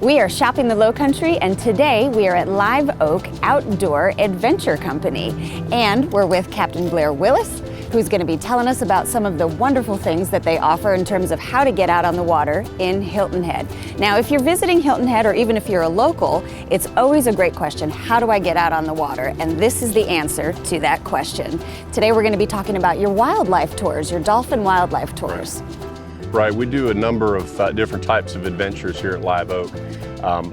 We are shopping the Lowcountry, and today we are at Live Oak Outdoor Adventure Company. And we're with Captain Blair Willis, who's going to be telling us about some of the wonderful things that they offer in terms of how to get out on the water in Hilton Head. Now, if you're visiting Hilton Head, or even if you're a local, it's always a great question, how do I get out on the water? And this is the answer to that question. Today we're going to be talking about your wildlife tours, your dolphin wildlife tours. Right, we do a number of different types of adventures here at Live Oak,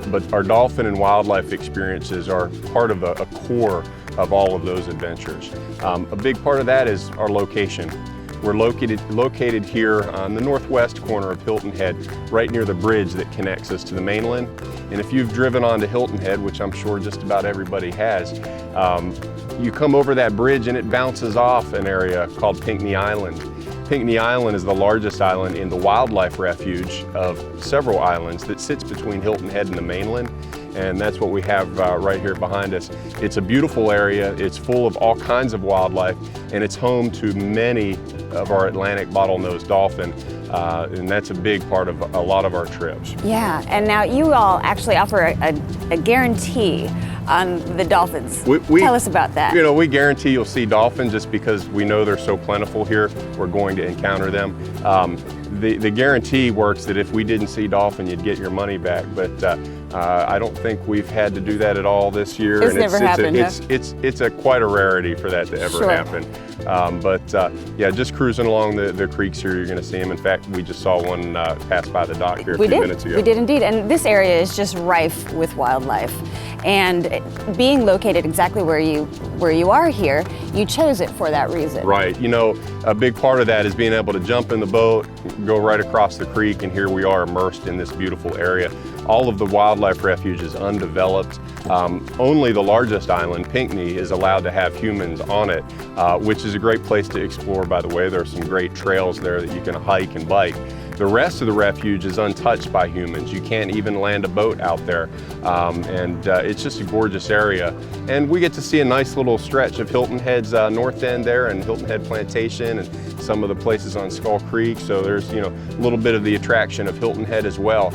but our dolphin and wildlife experiences are part of a core of all of those adventures. A big part of that is our location. We're located here on the northwest corner of Hilton Head, right near the bridge that connects us to the mainland. And if you've driven onto Hilton Head, which I'm sure just about everybody has, you come over that bridge and it bounces off an area called Pinckney Island. Pinckney Island is the largest island in the wildlife refuge of several islands that sits between Hilton Head and the mainland, and that's what we have right here behind us. It's a beautiful area, it's full of all kinds of wildlife, and it's home to many of our Atlantic bottlenose dolphin, and that's a big part of a lot of our trips. Yeah, and now you all actually offer a guarantee on the dolphins. Tell us about that. You know, we guarantee you'll see dolphins just because we know they're so plentiful here. We're going to encounter them. The guarantee works that if we didn't see dolphin, you'd get your money back. But I don't think we've had to do that at all this year. It's never happened. It's quite a rarity for that to ever happen. Yeah, just cruising along the creeks here, you're going to see them. In fact, we just saw one pass by the dock here a few minutes ago. We did indeed, and this area is just rife with wildlife. And being located exactly where you are here, you chose it for that reason. Right. You know, a big part of that is being able to jump in the boat, go right across the creek, and here we are immersed in this beautiful area. All of the wildlife refuge is undeveloped. Only the largest island, Pinckney, is allowed to have humans on it, which is a great place to explore, by the way. There are some great trails there that you can hike and bike. The rest of the refuge is untouched by humans. You can't even land a boat out there. It's just a gorgeous area. And we get to see a nice little stretch of Hilton Head's north end there, and Hilton Head Plantation, and some of the places on Skull Creek. So there's, you know, a little bit of the attraction of Hilton Head as well.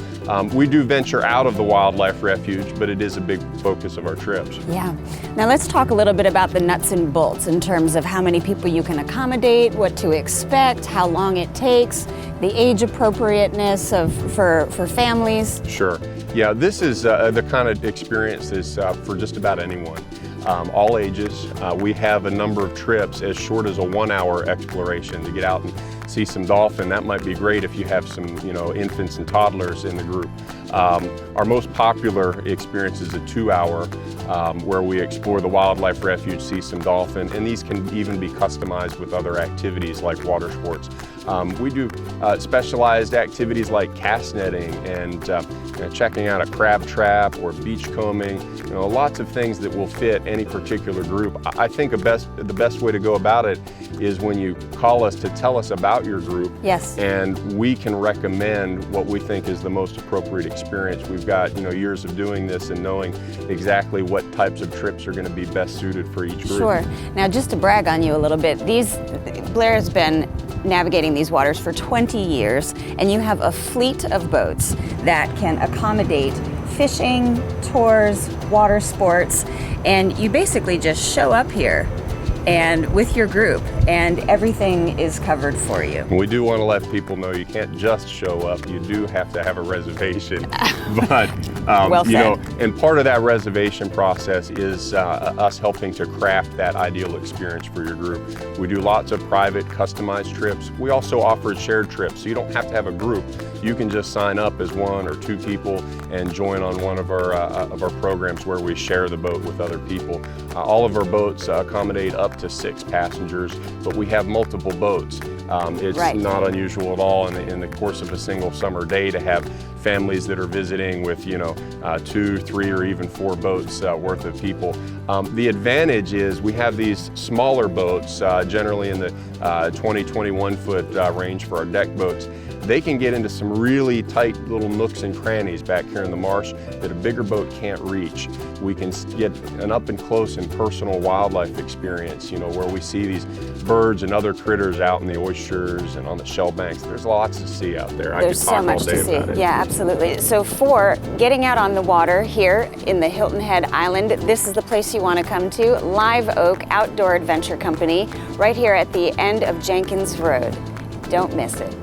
We do venture out of the wildlife refuge, but it is a big focus of our trips. Yeah. Now let's talk a little bit about the nuts and bolts in terms of how many people you can accommodate, what to expect, how long it takes, the age appropriateness for families. Sure. Yeah, this is the kind of experience is for just about anyone. All ages. We have a number of trips as short as a 1-hour exploration to get out and see some dolphin. That might be great if you have some, you know, infants and toddlers in the group. Our most popular experience is a 2-hour where we explore the wildlife refuge, see some dolphin, and these can even be customized with other activities like water sports. We do specialized activities like cast netting and checking out a crab trap or beach combing. You know, lots of things that will fit any particular group. I think the best way to go about it is when you call us to tell us about your group. Yes. And we can recommend what we think is the most appropriate experience. We've got, you know, years of doing this and knowing exactly what types of trips are going to be best suited for each group. Sure. Now, just to brag on you a little bit, Blair has been navigating these waters for 20 years, and you have a fleet of boats that can accommodate fishing, tours, water sports, and you basically just show up here and with your group, and everything is covered for you. We do want to let people know you can't just show up, you do have to have a reservation. But well said. You know, and part of that reservation process is us helping to craft that ideal experience for your group. We do lots of private customized trips. We also offer shared trips, so you don't have to have a group. You can just sign up as 1 or 2 people and join on one of our programs where we share the boat with other people. All of our boats accommodate up to 6 passengers, but we have multiple boats. It's not unusual at all in the course of a single summer day to have families that are visiting with, you know, 2, 3, or even 4 boats worth of people. The advantage is we have these smaller boats, generally in the 20, 21 foot range for our deck boats. They can get into some really tight little nooks and crannies back here in the marsh that a bigger boat can't reach. We can get an up and close and personal wildlife experience, you know, where we see these birds and other critters out in the oyster glaciers and on the shell banks. There's lots to see out there. There's so much to see. About it. Yeah, absolutely. So for getting out on the water here in the Hilton Head Island, this is the place you want to come to, Live Oak Outdoor Adventure Company, right here at the end of Jenkins Road. Don't miss it.